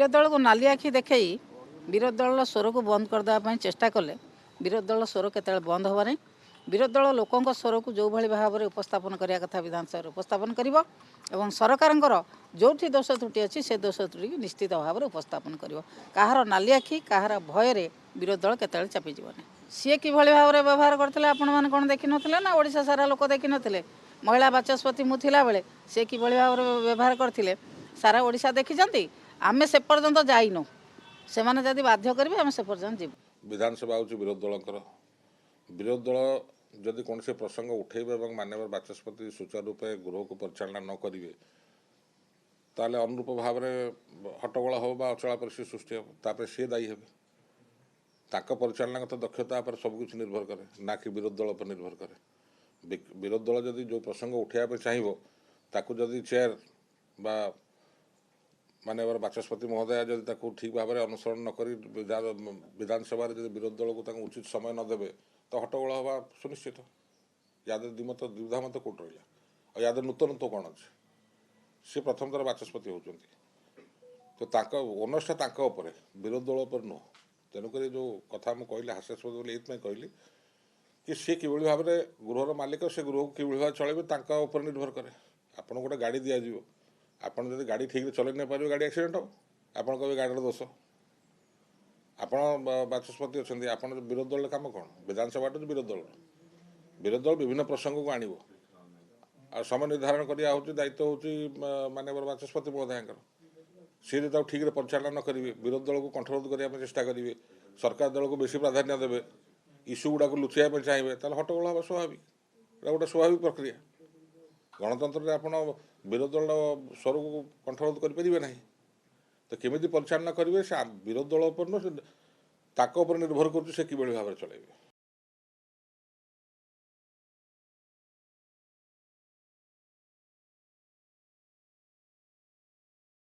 विरोधी दल को नाली आखि देखई विरोधी दल स्वर को बंद करदेवाई चेष्टा कले विरोधी दल स्वर केत बंद हे ना विरोधी दल लोकों स्वर को जो भाई भाव में उपस्थापन करने कथा विधानसभा उपस्थापन कर सरकार जो दोष त्रुटि अच्छी से दोष त्रुटि निश्चित भाव में उपस्थापन कर कहार नाली आखि कहार भय विरोधी दल केत चापिजनी सी कि भाव में व्यवहार करते आपण कौन देखी ना ओडिशा सारा लोक देखी नथिले महिला बाचस्पति मुला बेले सी कि भाव में व्यवहार करते सारा ओडिशा देखी आमे से पर्यंत जाइनु से माने जदि बाध्य करेंगे आम से पर्यंत जीव विधानसभा हूँ विरोधी दल जदि कौन से प्रसंग उठेबे और माननीय बाचस्पति सुचारू रूपे गृह को परिचालना न करेंगे ताले अनुरूप भाव में हट्टगोल हो अचला परिस्थिति सृष्टि हो तापर सी दायी हे परिचालना तो दक्षता पर सबकिछ निर्भर करे ना कि विरोधी दल पर निर्भर करे विरोधी दल जदि जो प्रसंग उठाइबा चाहिए ताकू जदि चेयर बा माननीय बाचस्पति महोदय जदि ठीक भाव में अनुसरण नक विधानसभा विरोधी दल को उचित समय नदेवे तो हट्टगोल हवा सुनिश्चित याद द्विमत द्विधा मत कौट रहा और याद नूतनत्व कौन अच्छे सी प्रथम थर बाचस्पति होती तो ओनर्सटा विरोधी दल पर नुह तेणुक जो कथा मुझे कहली हास्यास्पद बोली ये कहली कि सी कि भाव में गृहर मालिक से गृह को कि भाव चलेबे निर्भर करे आपन गोटे गाड़ी दिज्व आपड़ जब गाड़ी ठीक चल नहीं पारे गाड़ी एक्सीडेंट हो आपड़ कहे गाड़ी दोष आपण बाचस्पति अच्छा आप विरोधी दल कम कौन विधानसभा विरोधी दल विभिन्न प्रसंग को आणव आ समय निर्धारण करा दायित्व हूँ माननीय बाचस्पति महोदय सी जो ठीक परिचालना न करेंगे विरोधी दल को कंठरोध करने चेष्टा करेंगे सरकार दल को बेसी प्राधान्य देवे इश्यू गुड़ाक लुचाइबा चाहिए हट्टगोल हम स्वाभाविक गोटे स्वाभाविक प्रक्रिया गणतंत्र आप विरोधी दल स्वर को कंठरोध करेंगे ना तो केमी परिचालना करेंगे से विरोधी दल पर निर्भर कर कि भाव में चलेंगे।